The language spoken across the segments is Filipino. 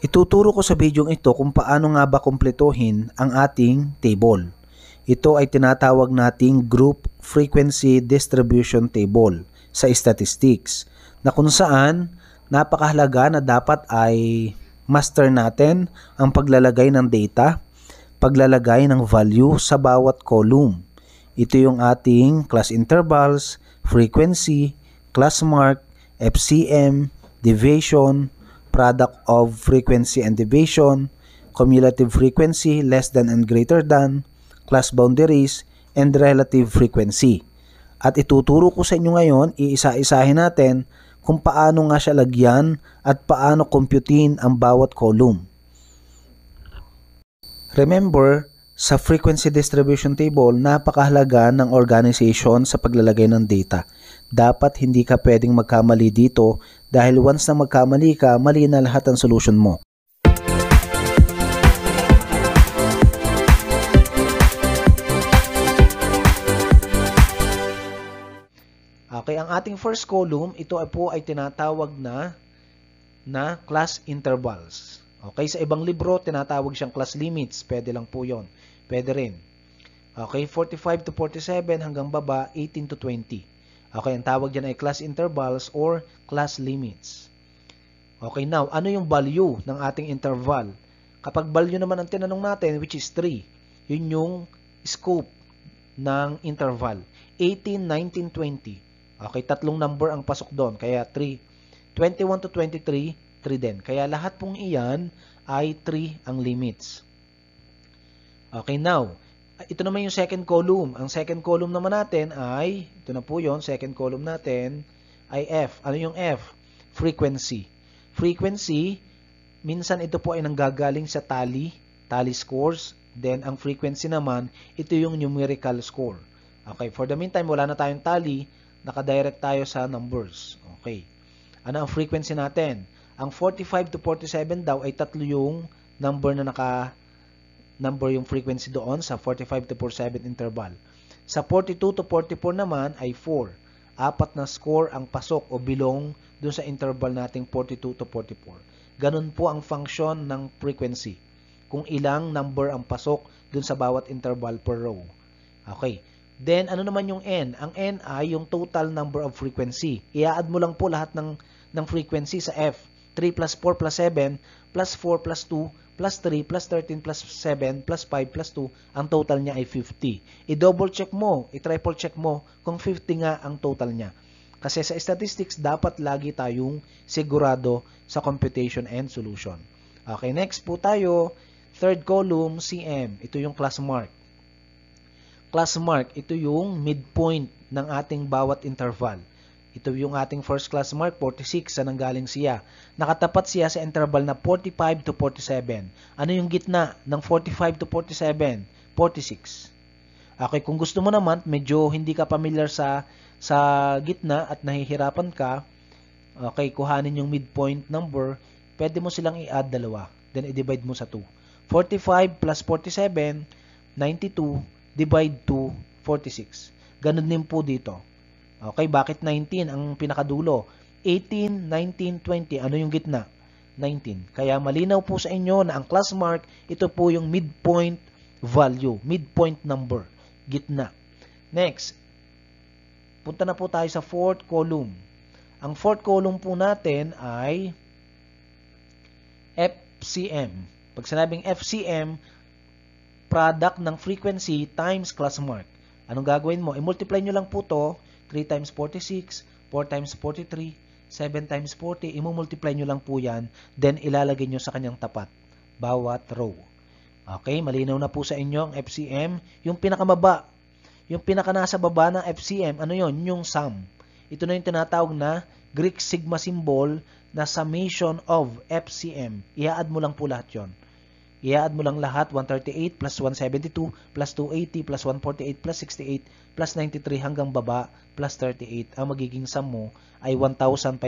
Ituturo ko sa video ito kung paano nga ba kumpletuhin ang ating table. Ito ay tinatawag nating Group Frequency Distribution Table sa statistics, na kung saan napakahalaga na dapat ay master natin ang paglalagay ng data, paglalagay ng value sa bawat column. Ito yung ating class intervals, frequency, class mark, FCM, deviation, product of frequency and deviation, cumulative frequency, less than and greater than, class boundaries, and relative frequency. At ituturo ko sa inyo ngayon, iisa-isahin natin kung paano nga siya lagyan at paano computein ang bawat column. Remember, sa frequency distribution table, napakahalaga ng organization sa paglalagay ng data. Dapat hindi ka pwedeng magkamali dito dahil once na magkamali ka, mali na lahat ang solution mo. Okay, ang ating first column, ito po ay tinatawag na class intervals. Okay, sa ibang libro, tinatawag siyang class limits. Pwede lang po yon. Pwede rin. Okay, 45 to 47 hanggang baba, 18 to 20. Okay, ang tawag dyan ay class intervals or class limits. Okay, now, ano yung value ng ating interval? Kapag value naman ang tinanong natin, which is 3, yun yung scope ng interval. 18, 19, 20. Okay, tatlong number ang pasok doon, kaya 3. 21 to 23, 3 din. Kaya lahat pong iyan ay 3 ang limits. Okay, now, ito naman yung second column. Ang second column naman natin ay, ito na po yun, second column natin ay F. Ano yung F? Frequency. Frequency, minsan ito po ay nanggagaling sa tally scores. Then, ang frequency naman, ito yung numerical score. Okay, for the meantime, wala na tayong tally, nakadirect tayo sa numbers. Okay. Ano ang frequency natin? Ang 45 to 47 daw ay tatlo yung number na number yung frequency doon sa 45 to 47 interval. Sa 42 to 44 naman ay 4. Apat na score ang pasok o belong doon sa interval nating 42 to 44. Ganun po ang function ng frequency. Kung ilang number ang pasok doon sa bawat interval per row. Okay. Then, ano naman yung N? Ang N ay yung total number of frequency. I-add mo lang po lahat ng frequency sa F. 3 plus 4 plus 7 plus 4 plus 2 plus 3 plus 13 plus 7 plus 5 plus 2. Ang total niya ay 50. I-double check mo, i-triple check mo kung 50 nga ang total niya. Kasi sa statistics, dapat lagi tayong sigurado sa computation and solution. Okay, next po tayo. Third column, CM. Ito yung class mark. Class mark, ito yung midpoint ng ating bawat interval. Ito yung ating first class mark, 46, saan nanggaling siya? Nakatapat siya sa interval na 45 to 47. Ano yung gitna ng 45 to 47? 46. Okay, kung gusto mo naman, medyo hindi ka familiar sa gitna at nahihirapan ka, okay, kuhanin yung midpoint number, pwede mo silang i-add dalawa. Then, i-divide mo sa 2. 45 plus 47, 92, divide to 46. Ganun din po dito. Okay, bakit 19 ang pinakadulo? 18, 19, 20. Ano yung gitna? 19. Kaya malinaw po sa inyo na ang class mark, ito po yung midpoint value, midpoint number, gitna. Next, punta na po tayo sa fourth column. Ang fourth column po natin ay FCM. Pag sinabing FCM, product ng frequency times class mark. Anong gagawin mo? I-multiply nyo lang po to. 3 times 46, 4 times 43, 7 times 40. I-multiply nyo lang po yan. Then, ilalagay nyo sa kanyang tapat. Bawat row. Okay, malinaw na po sa inyo ang FCM. Yung pinakamaba, yung pinakanasa baba ng FCM, ano yon? Yung sum. Ito na yung tinatawag na Greek sigma symbol na summation of FCM. I-add mo lang po lahat yon. I-add mo lang lahat, 138 plus 172 plus 280 plus 148 plus 68 plus 93 hanggang baba plus 38. Ang magiging sum mo ay 1,586.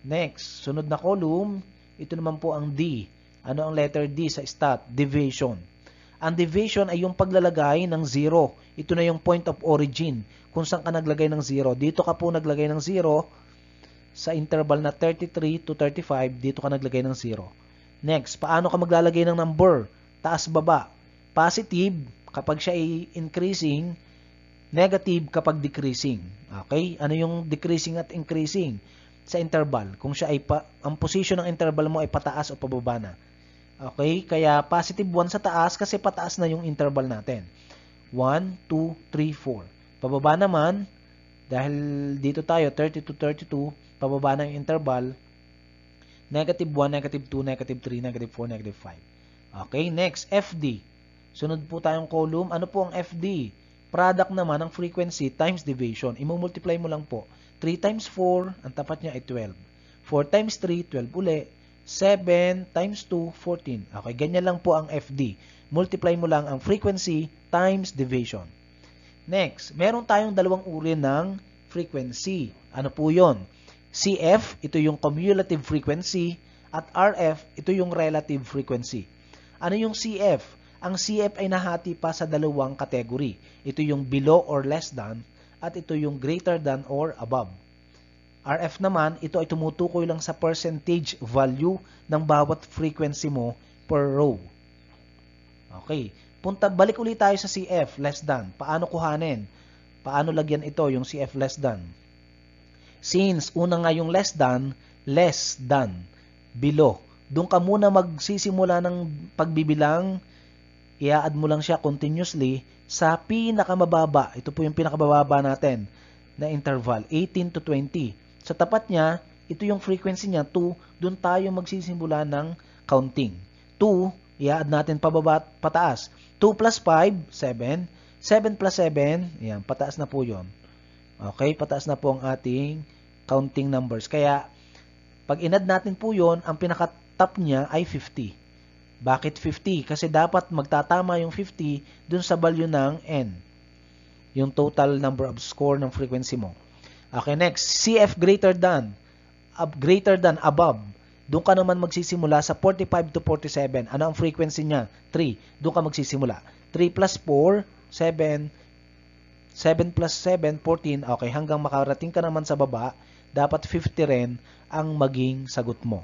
Next, sunod na column, ito naman po ang D. Ano ang letter D sa stat? Deviation. Ang deviation ay yung paglalagay ng 0. Ito na yung point of origin. Kung saan ka naglagay ng 0. Dito ka po naglagay ng 0 sa interval na 33 to 35, dito ka naglagay ng 0. Next, paano ka maglalagay ng number? Taas, baba. Positive kapag siya ay increasing, negative kapag decreasing. Okay? Ano yung decreasing at increasing sa interval? Kung siya ay ang position ng interval mo ay pataas o pababa na. Okay? Kaya positive 1 sa taas kasi pataas na yung interval natin. 1, 2, 3, 4. Pababa naman, dahil dito tayo, 30 to 32, pababa na yung interval, negative 1, negative 2, negative 3, negative 4, negative 5. Okay, next, FD. Sunod po tayong column. Ano po ang FD? Product naman ng frequency times deviation. I-multiply mo lang po. 3 times 4, ang tapat niya ay 12. 4 times 3, 12 uli. 7 times 2, 14. Okay, ganyan lang po ang FD. Multiply mo lang ang frequency times deviation. Next, meron tayong dalawang uri ng frequency. Ano po yon? CF, ito yung cumulative frequency, at RF, ito yung relative frequency. Ano yung CF? Ang CF ay nahati pa sa dalawang category. Ito yung below or less than, at ito yung greater than or above. RF naman, ito ay tumutukoy lang sa percentage value ng bawat frequency mo per row. Okay. Balik ulit tayo sa CF, less than. Paano kuhanin? Paano lagyan ito, yung CF less than? Since una nga yung less than, below. Doon ka muna magsisimula ng pagbibilang, i-add mo lang siya continuously sa pinakamababa. Ito po yung pinakamababa natin na interval, 18 to 20. Sa tapat niya, ito yung frequency niya, 2. Doon tayo magsisimula ng counting. 2, i-add natin pababa, pataas. 2 plus 5, 7. 7 plus 7, yan, pataas na po yon. Okay, pataas na po ang ating counting numbers. Kaya, pag in-add natin po yon, ang pinaka-top niya ay 50. Bakit 50? Kasi dapat magtatama yung 50 dun sa value ng n. Yung total number of score ng frequency mo. Okay, next. CF greater than, above. Doon ka naman magsisimula sa 45 to 47. Ano ang frequency niya? 3. Doon ka magsisimula. 3 plus 4, 7. 7 plus 7, 14. Okay, hanggang makarating ka naman sa baba, dapat 50 rin ang maging sagot mo.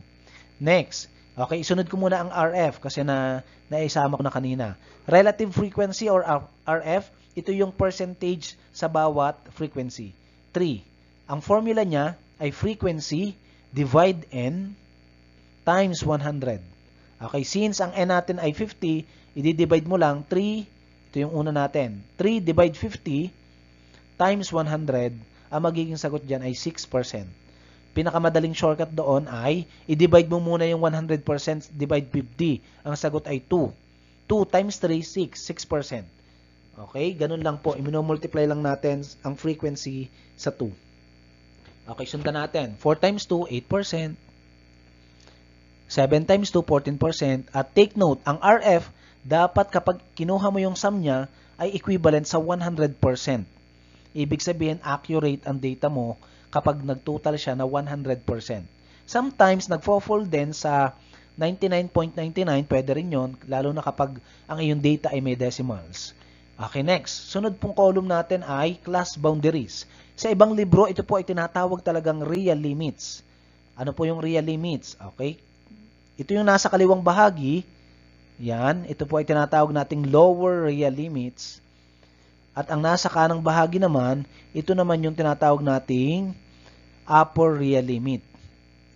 Next. Okay, isunod ko muna ang RF kasi naisama ko na kanina. Relative frequency or RF, ito yung percentage sa bawat frequency. 3. Ang formula niya ay frequency divide n times 100. Okay, since ang n natin ay 50, i-divide mo lang 3, ito yung una natin. 3 divide 50 times 100, ang magiging sagot dyan ay 6%. Pinakamadaling shortcut doon ay, i-divide mo muna yung 100%, divide 50. Ang sagot ay 2. 2 times 3, 6%. Okay, ganun lang po. I-multiply lang natin ang frequency sa 2. Okay, sundan natin. 4 times 2, 8%. 7 times 2, 14%. At take note, ang RF, dapat kapag kinuha mo yung sum niya, ay equivalent sa 100%. Ibig sabihin, accurate ang data mo kapag nagtotal siya na 100%. Sometimes, nagfo-fall din sa 99.99, pwede rin yun, lalo na kapag ang iyong data ay may decimals. Okay, next. Sunod pong column natin ay class boundaries. Sa ibang libro, ito po ay tinatawag talagang real limits. Ano po yung real limits? Okay. Ito yung nasa kaliwang bahagi. Yan. Ito po ay tinatawag nating lower real limits. At ang nasa kanang bahagi naman, ito naman yung tinatawag nating upper real limit.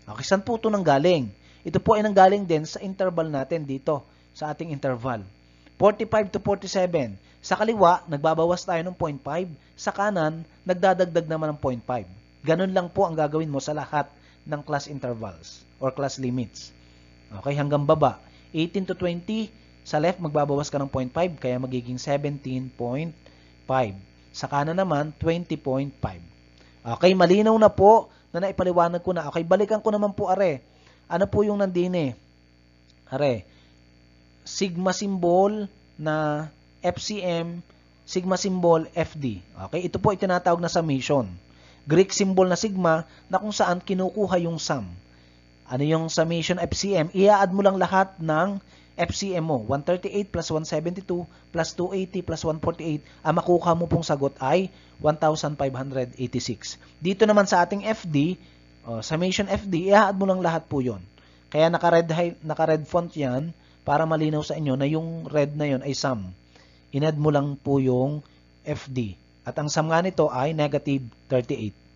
Okay, saan po ito nanggaling? Ito po ay nanggaling din sa interval natin dito, sa ating interval. 45 to 47. Sa kaliwa, nagbabawas tayo ng 0.5. Sa kanan, nagdadagdag naman ng 0.5. Ganun lang po ang gagawin mo sa lahat ng class intervals or class limits. Okay, hanggang baba. 18 to 20, sa left, magbabawas ka ng 0.5, kaya magiging 17.5. Sa kanan naman, 20.5. Okay, malinaw na po na naipaliwanag ko na. Okay, balikan ko naman po, are. Ano po yung nandini? Are, sigma symbol na FCM, sigma symbol FD. Okay, ito po ay tinatawag na summation. Greek symbol na sigma na kung saan kinukuha yung sum. Ano yung summation FCM? I-add mo lang lahat ng FCM mo. 138 plus 172 plus 280 plus 148. Ang makuha mo pong sagot ay 1,586. Dito naman sa ating FD, Summation FD, i-add mo lang lahat po yon. Kaya naka-red font yan para malinaw sa inyo na yung red na yon ay sum. In-add mo lang po yung FD. At ang sum nga nito ay negative 38.